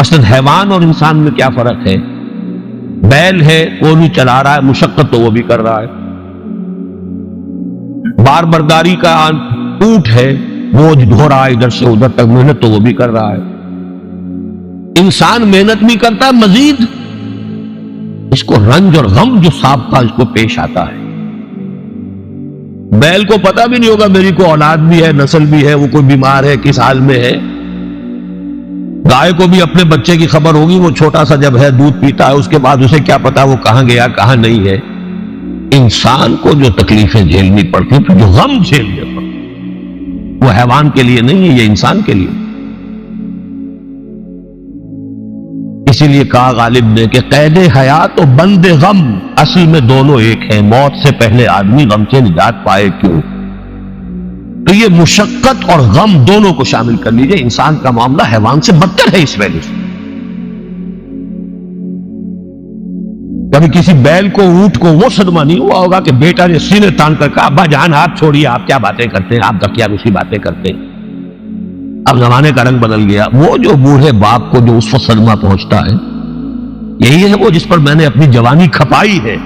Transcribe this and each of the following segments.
مثلا حیوان اور انسان میں کیا فرق ہے؟ بیل ہے وہ بھی چلا رہا ہے، مشقت تو وہ بھی کر رہا ہے. بار برداری کا اونٹ ہے وہ ڈھو رہا ہے ادھر سے ادھر تک، محنت تو وہ بھی کر رہا ہے. انسان محنت بھی کرتا ہے مزید اس کو رنج اور غم جو سابقہ اس کو پیش آتا ہے. بیل کو پتہ بھی نہیں ہوگا میری کو اولاد بھی ہے، نسل بھی ہے، وہ کوئی بیمار ہے، کس حال میں ہے. گائے کو بھی اپنے بچے کی خبر ہوگی، وہ چھوٹا سا جب ہے دودھ پیتا ہے، اس کے بعد اسے کیا پتا وہ کہاں گیا کہاں نہیں ہے. انسان کو جو تکلیفیں جھیلنی پڑتی ہیں، جو غم جھیلنے پڑتے، وہ حیوان کے لیے نہیں ہے، یہ انسان کے لیے. اسی لیے کہا غالب نے کہ قید حیات و بند غم اصل میں دونوں ایک ہیں. موت سے پہلے آدمی غم سے نجات پائے کیوں؟ تو یہ مشقت اور غم دونوں کو شامل کر لیجئے. انسان کا معاملہ حیوان سے بدتر ہے اس وجہ سے. کبھی کسی بیل کو اونٹ کو وہ صدمہ نہیں ہوا ہوگا کہ بیٹا نے سینے تان کر کہا ابا جان آپ چھوڑیے، آپ کیا باتیں کرتے ہیں، آپ دقیانوسی باتیں کرتے ہیں. اب زمانے کا رنگ بدل گیا. وہ جو بوڑھے باپ کو جو اس وقت صدمہ پہنچتا ہے، یہی ہے وہ جس پر میں نے اپنی جوانی کھپائی ہے،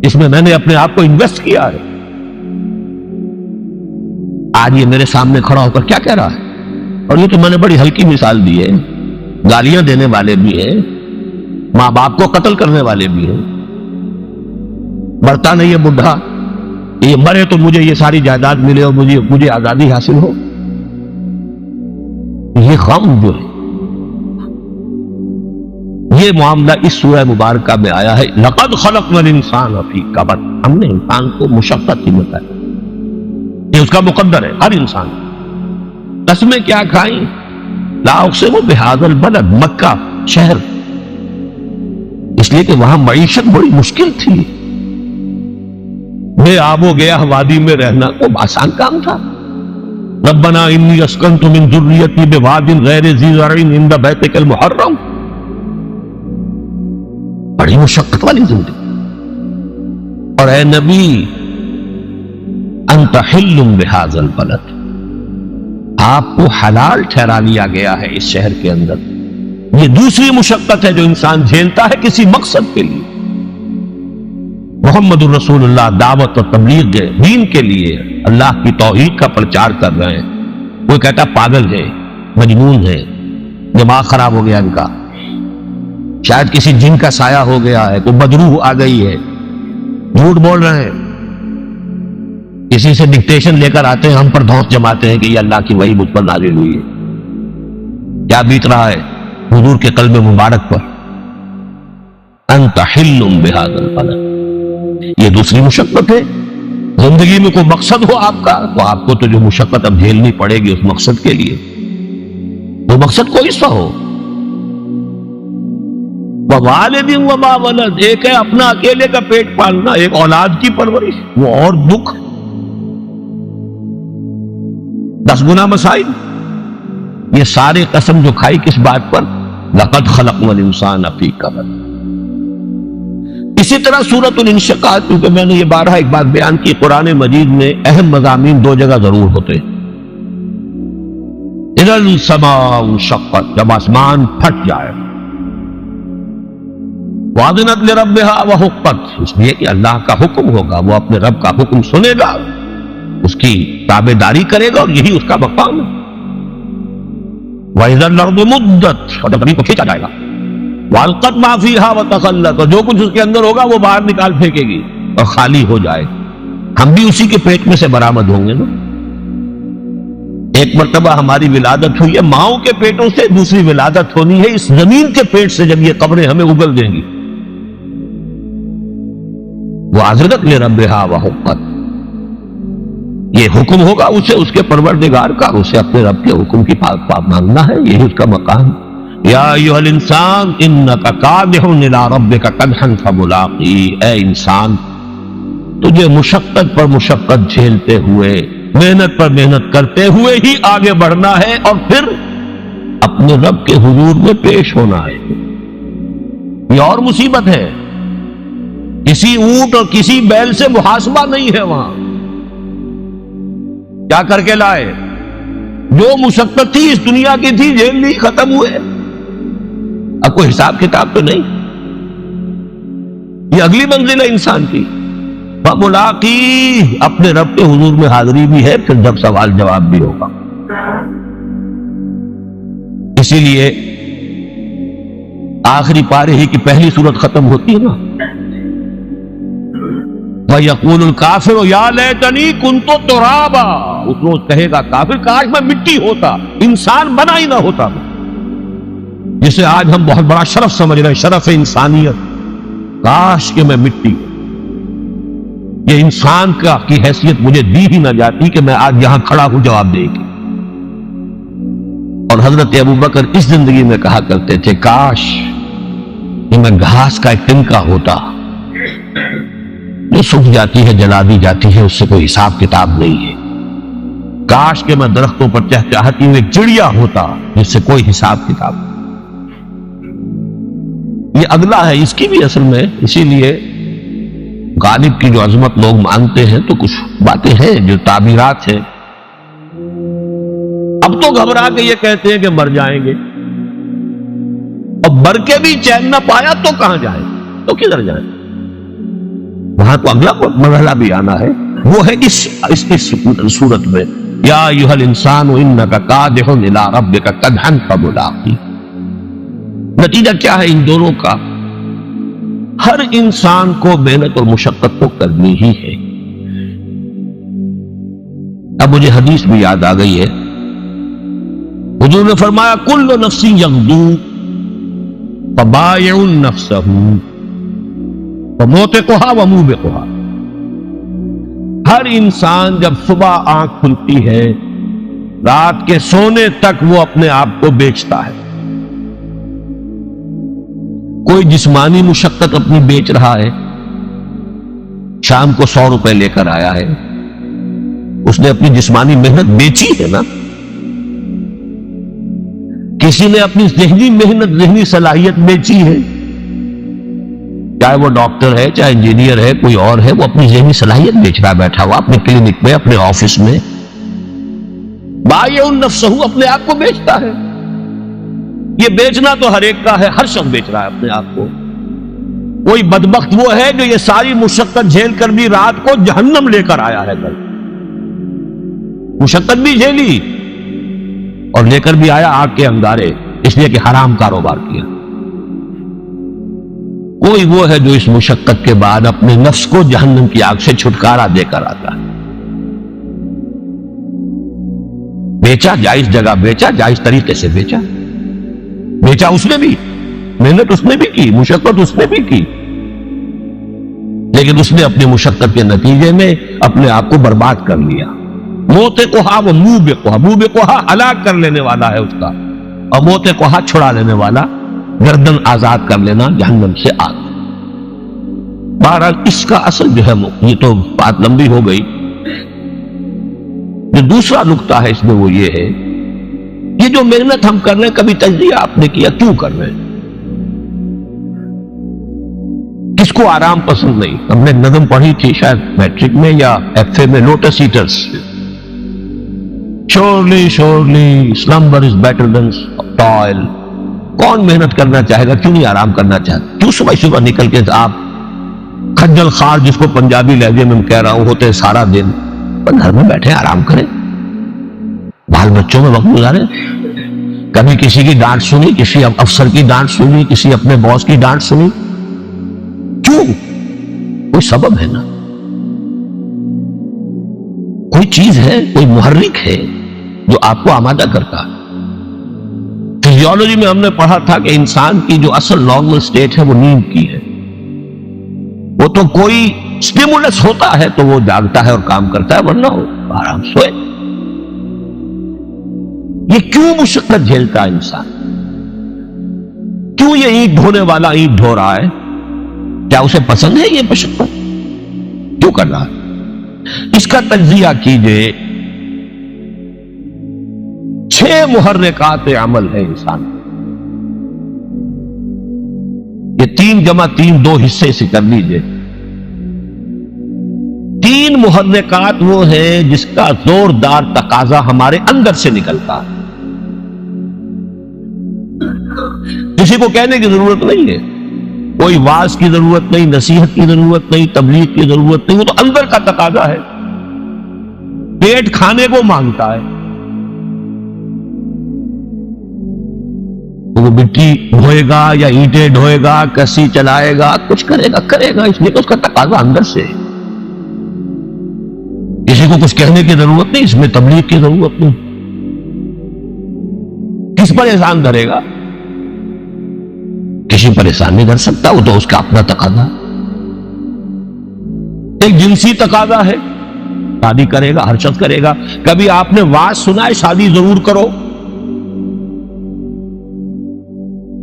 اس میں میں نے اپنے آپ کو انویسٹ کیا ہے. آج یہ میرے سامنے کھڑا ہو کر کیا کہہ رہا ہے؟ اور یہ تو میں نے بڑی ہلکی مثال دی ہے. گالیاں دینے والے بھی ہیں، ماں باپ کو قتل کرنے والے بھی ہیں. مرتا نہیں ہے بڈھا، یہ مرے تو مجھے یہ ساری جائیداد ملے اور مجھے آزادی حاصل ہو. یہ غم جو ہے، یہ معاملہ اس سورہ مبارکہ میں آیا ہے. لقد خلقنا الانسان فی کبد، ہم نے انسان کو مشقت ہی بتائی، یہ اس کا مقدر ہے. ہر انسان قسمیں کیا کھائیں؟ لا اقسم بہذا البلد، مکہ شہر، اس لیے کہ وہاں معیشت بڑی مشکل تھی. بے آب و گیا وادی میں رہنا کوئی آسان کام تھا. ربنا انی اسکنت من ذریتی بواد غیر ذی زرع عند بیتک المحرم، بڑی مشقت والی زندگی. اور اے نبی انت حل بہذا البلد، آپ کو حلال ٹھہرا لیا گیا ہے اس شہر کے اندر. یہ دوسری مشقت ہے جو انسان جھیلتا ہے کسی مقصد کے لیے. محمد الرسول اللہ دعوت اور تبلیغ دین کے لیے اللہ کی توحید کا پرچار کر رہے ہیں. کوئی کہتا پاگل ہے، مجنون ہے، دماغ خراب ہو گیا ان کا، شاید کسی جن کا سایہ ہو گیا ہے، کوئی بدروح آ گئی ہے، جھوٹ بول رہے ہیں. کسی سے ڈکٹیشن لے کر آتے ہیں، ہم پر دھوس جماتے ہیں کہ یہ اللہ کی وحی مجھ پر نازل ہوئی ہے. کیا بیت رہا ہے حضور کے قلب مبارک پر؟ انت حل بہذا البلد، یہ دوسری مشقت ہے. زندگی میں کوئی مقصد ہو آپ کا، تو آپ کو تو جو مشقت اب جھیلنی پڑے گی اس مقصد کے لیے. وہ مقصد کوئی سا ہو. ووالد وما ولد، ایک ہے اپنا اکیلے کا پیٹ پالنا، ایک اولاد کی پرورش، وہ اور دکھ. 10 گنا مسائل. یہ سارے قسم جو کھائی کس بات پر؟ لقد خلقنا الانسان فی کبد. اسی طرح سورۃ الانشقاق، کیونکہ میں نے یہ بارہا ایک بات بیان کی، قرآن مجید میں اہم مضامین 2 جگہ ضرور ہوتے ہیں. اذا السماء انشقت، جب آسمان پھٹ جائے. وَأَذِنَتْ لِرَبِّهَا وَحُقَّتْ، اس لیے کہ اللہ کا حکم ہوگا، وہ اپنے رب کا حکم سنے گا، اس کی تابع داری کرے گا، اور یہی اس کا مقام ہے. وَإِذَا الْأَرْضُ مُدَّتْ، اور زمین کو کھینچا جائے گا. وَأَلْقَتْ مَا فِيهَا وَتَخَلَّتْ، اور جو کچھ اس کے اندر ہوگا وہ باہر نکال پھینکے گی اور خالی ہو جائے. ہم بھی اسی کے پیٹ میں سے برآمد ہوں گے نا. ایک مرتبہ ہماری ولادت ہوئی ہے ماؤں کے پیٹوں سے، دوسری ولادت ہونی ہے اس زمین کے پیٹ سے جب یہ قبریں ہمیں اگل دیں گی. وَأَذِنَتْ لِرَبِّهَا وَحُقَّتْ، یہ حکم ہوگا اسے اس کے پروردگار کا، اسے اپنے رب کے حکم کی پاک مانگنا ہے، یہی اس کا مقام. یا ایھا الانسان انک کادح الی ربک کدحا فملاقیہ، اے انسان تجھے مشقت پر مشقت جھیلتے ہوئے، محنت پر محنت کرتے ہوئے ہی آگے بڑھنا ہے، اور پھر اپنے رب کے حضور میں پیش ہونا ہے. یہ اور مصیبت ہے. کسی اونٹ اور کسی بیل سے محاسبہ نہیں ہے. وہاں کیا کر کے لائے؟ جو مشقت تھی اس دنیا کی تھی، جھیل لی، ختم ہوئے، اب کوئی حساب کتاب تو نہیں. یہ اگلی منزل ہے انسان کی. فملاقی، اپنے رب کے حضور میں حاضری بھی ہے، پھر جب سوال جواب بھی ہوگا. اسی لیے آخری پارے ہی کی پہلی صورت ختم ہوتی ہے نا، وَيَقُولُ الْكَافِرُ يَا لَيْتَنِي كُنتُ تُرَابًا. اس روز کہے گا کافر، کاش میں مٹی ہوتا، انسان بنا ہی نہ ہوتا. جسے آج ہم بہت بڑا شرف سمجھ رہے ہیں، شرف انسانیت، کاش کہ میں مٹی ہوں. یہ انسان کی حیثیت مجھے دی ہی نہ جاتی کہ میں آج یہاں کھڑا ہوں جواب دے گی. اور حضرت ابوبکر اس زندگی میں کہا کرتے تھے، کاش کہ میں گھاس کا ایک تنکا ہوتا جو سوکھ جاتی ہے، جلا دی جاتی ہے، اس سے کوئی حساب کتاب نہیں ہے. کاش کہ میں درختوں پر چہچہاتی ہوں ایک چڑیا ہوتا جس سے کوئی حساب کتاب نہیں. یہ اگلا ہے اس کی بھی اصل میں. اسی لیے غالب کی جو عظمت لوگ مانتے ہیں تو کچھ باتیں ہیں جو تعبیرات ہیں. اب تو گھبرا کے یہ کہتے ہیں کہ مر جائیں گے، اور مر کے بھی چین نہ پایا تو کہاں جائیں، تو کدھر جائیں؟ وہاں تو اگلا مرحلہ بھی آنا ہے، وہ ہے اس صورت میں یا ایھا الانسان انک کادح الی ربک کدحا فملاقی. نتیجہ کیا ہے ان دونوں کا؟ ہر انسان کو محنت اور مشقت تو کرنی ہی ہے. اب مجھے حدیث بھی یاد آ گئی ہے. حضور نے فرمایا کل نفس یغدو فبائع نفسہ وموتقھا وموبقھا. ہر انسان جب صبح آنکھ کھلتی ہے رات کے سونے تک وہ اپنے آپ کو بیچتا ہے. کوئی جسمانی مشقت اپنی بیچ رہا ہے، شام کو 100 روپے لے کر آیا ہے، اس نے اپنی جسمانی محنت بیچی ہے نا. کسی نے اپنی ذہنی محنت، ذہنی صلاحیت بیچی ہے، چاہے وہ ڈاکٹر ہے، چاہے انجینئر ہے، کوئی اور ہے، وہ اپنی ذہنی صلاحیت بیچ رہا ہے بیٹھا ہوا اپنے کلینک میں، اپنے آفس میں. بائع نفسہ، اپنے آپ کو بیچتا ہے. یہ بیچنا تو ہر ایک کا ہے، ہر شخص بیچ رہا ہے اپنے آپ کو. کوئی بدبخت وہ ہے جو یہ ساری مشقت جھیل کر بھی رات کو جہنم لے کر آیا ہے. مشقت بھی جھیلی اور لے کر بھی آیا آگ کے انگارے، اس لیے کہ حرام کاروبار کیا. کوئی وہ ہے جو اس مشقت کے بعد اپنے نفس کو جہنم کی آگ سے چھٹکارا دے کر آتا ہے. بیچا، جائز جگہ بیچا، جائز طریقے سے بیچا. بیچا اس نے بھی، محنت اس نے بھی کی، مشقت اس نے بھی کی، لیکن اس نے اپنی مشقت کے نتیجے میں اپنے آپ کو برباد کر لیا. موتقھا و موبقھا، موبقھا ہلاک کر لینے والا ہے اس کا، اور موتقھا چھڑا لینے والا، گردن آزاد کر لینا جہنم سے آگ. بہرحال اس کا اصل جو ہے، یہ تو بات لمبی ہو گئی. جو دوسرا نقطہ ہے اس میں وہ یہ ہے، یہ جو محنت ہم کر رہے ہیں، کبھی تجزیہ آپ نے کیا کیوں کر رہے ہیں؟ کس کو آرام پسند نہیں؟ ہم نے نظم پڑھی تھی شاید میٹرک میں یا ایف اے میں، lotus eaters. Surely slumber is better than toil. کون محنت کرنا چاہے گا؟ کیوں نہیں آرام کرنا چاہتا؟ کیوں صبح نکل کے آپ خجل خوار، جس کو پنجابی لہجے میں کہہ رہا ہوں، ہوتے سارا دن گھر میں بیٹھے آرام کریں، بال بچوں میں وقت گزارے. کبھی کسی کی ڈانٹ سنی، کسی افسر کی ڈانٹ سنی، کسی اپنے باس کی ڈانٹ سنی؟ کیوں؟ کوئی سبب ہے نا، کوئی چیز ہے، کوئی محرک ہے جو آپ کو آمادہ کرتا ہے. فزیولوجی میں ہم نے پڑھا تھا کہ انسان کی جو اصل نارمل سٹیٹ ہے وہ نیند کی ہے. وہ تو کوئی سٹیمولس ہوتا ہے تو وہ جاگتا ہے اور کام کرتا ہے، ورنہ وہ آرام سوئے. یہ کیوں مشقت جھیلتا ہے انسان؟ کیوں یہ اینٹ ڈھونے والا اینٹ ڈھو رہا ہے؟ کیا اسے پسند ہے یہ مشقت؟ کیوں کر رہا ہے؟ اس کا تجزیہ کیجئے. 6 محرکات عمل ہے انسان. یہ 3 جمع 3 2 حصے سے کر لیجئے. تین محرکات وہ ہیں جس کا زوردار تقاضا ہمارے اندر سے نکلتا ہے. کسی کو کہنے کی ضرورت نہیں ہے، کوئی واعظ کی ضرورت نہیں، نصیحت کی ضرورت نہیں، تبلیغ کی ضرورت نہیں، وہ تو اندر کا تقاضا ہے، پیٹ کھانے کو مانگتا ہے. وہ مٹی ڈھوئے گا یا اینٹیں ڈھوئے گا، کسی چلائے گا، کچھ کرے گا، اس لیے تو اس کا تقاضا اندر سے ہے. کسی کو کچھ کہنے کی ضرورت نہیں، اس میں تبلیغ کی ضرورت نہیں. کس پر احسان دھرے گا؟ کسی پر احسان نہیں دھر سکتا، وہ تو اس کا اپنا تقاضا. ایک جنسی تقاضا ہے، شادی کرے گا، ہر شخص کرے گا. کبھی آپ نے واعظ سنا ہے شادی ضرور کرو؟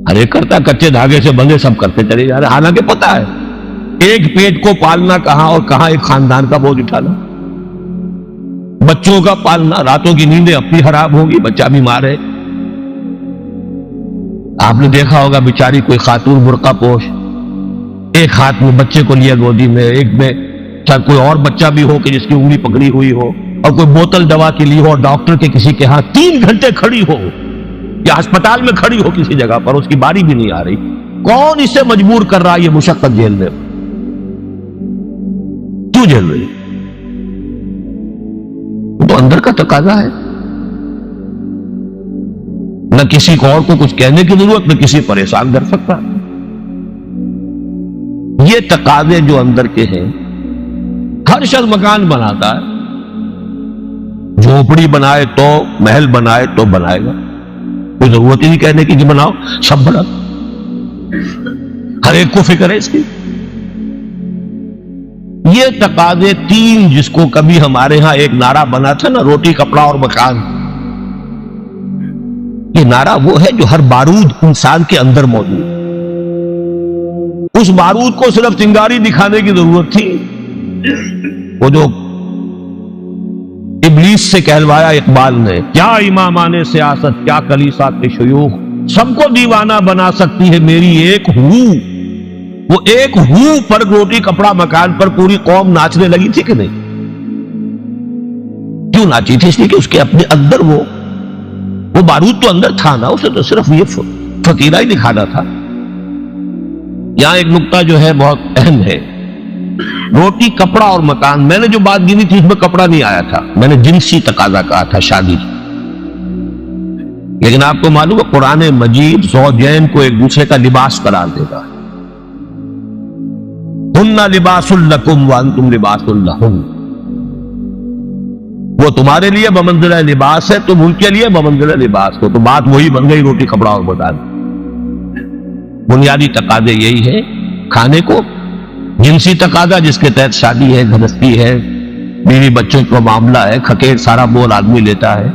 ہر ایک کرتا، کچے دھاگے سے بندھے سب کرتے چلے جا رہے، حالانکہ پتا ہے ایک پیٹ کو پالنا کہاں اور کہاں ایک خاندان کا بوجھ اٹھانا. بچوں کا پالنا، راتوں کی نیندیں اپنی خراب ہوگی، بچہ بیمار ہے. آپ نے دیکھا ہوگا بیچاری کوئی خاتون برقع پوش، ایک ہاتھ میں بچے کو لیا گودی میں، ایک میں چاہے کوئی اور بچہ بھی ہو کہ جس کی انگلی پکڑی ہوئی ہو، اور کوئی بوتل دوا کے لیے ہو، اور ڈاکٹر کے کسی کے ہاں 3 گھنٹے کھڑی ہو، یا ہسپتال میں کھڑی ہو کسی جگہ پر، اس کی باری بھی نہیں آ رہی. کون اسے مجبور کر رہا یہ مشقت جھیلنے؟ کیوں جھیل رہی؟ تو اندر کا تقاضا ہے. نہ کسی کو اور کو کچھ کہنے کی ضرورت، نہ کسی پریشان کر سکتا. یہ تقاضے جو اندر کے ہیں. ہر شخص مکان بناتا ہے، جھوپڑی بنائے تو، محل بنائے تو بنائے گا، کوئی ضرورت ہی نہیں کہنے کی کہ بناؤ، سب بنا. ہر ایک کو فکر ہے اس کی. یہ تقاضے 3 جس کو کبھی ہمارے ہاں ایک نعرہ بنا تھا نا، روٹی کپڑا اور مکان. یہ نعرہ وہ ہے جو ہر بارود انسان کے اندر موجود. اس بارود کو صرف چنگاری دکھانے کی ضرورت تھی. وہ جو ابلیس سے کہلوایا اقبال نے، کیا امامان سیاست، کیا کلیسا کے شیوخ، سب کو دیوانہ بنا سکتی ہے میری ایک ہو. وہ ایک ہو پر روٹی کپڑا مکان پر پوری قوم ناچنے لگی تھی کہ نہیں؟ کیوں ناچی تھی؟ اس لیے کہ اس کے اپنے اندر وہ بارود تو اندر تھا نا، اسے تو صرف یہ فتیلہ ہی دکھانا تھا. یہاں ایک نقطہ جو ہے بہت اہم ہے. روٹی کپڑا اور مکان، میں نے جو بات گنی تھی اس میں کپڑا نہیں آیا تھا، میں نے جنسی تقاضا کہا تھا، شادی. لیکن آپ کو معلوم ہے قرآن مجید زوجین کو ایک دوسرے کا لباس قرار دے گا. ہن لباس لکم وانتم لباس لہن. وہ تمہارے لیے بمنزلہ لباس ہے، تم ان کے لیے بمنزلہ لباس ہو. تو بات وہی بن گئی، روٹی کپڑا اور مکان. بنیادی تقاضے یہی ہے کھانے کو. جنسی تقاضا جس کے تحت شادی ہے، گھرستی ہے، بیوی بچوں کا معاملہ ہے، کھکیر سارا بول آدمی لیتا ہے.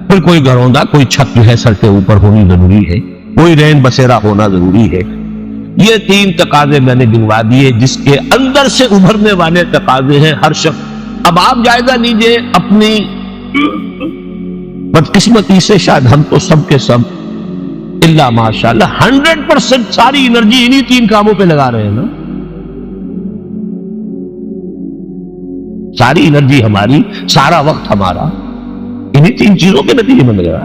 پھر کوئی گھروندہ، کوئی چھت جو ہے سر کے اوپر ہونی ضروری ہے، کوئی رین بسیرا ہونا ضروری ہے. یہ 3 تقاضے میں نے گنوا دیے جس کے اندر سے ابھرنے والے تقاضے ہیں ہر شخص. اب آپ جائزہ لیجئے اپنی بدقسمتی سے، شاید ہم تو سب کے سب الا ماشاءاللہ 100% ساری انرجی انہی 3 کاموں پہ لگا رہے ہیں نا. ساری انرجی ہماری، سارا وقت ہمارا انہی 3 چیزوں کے نتیجے میں لگا.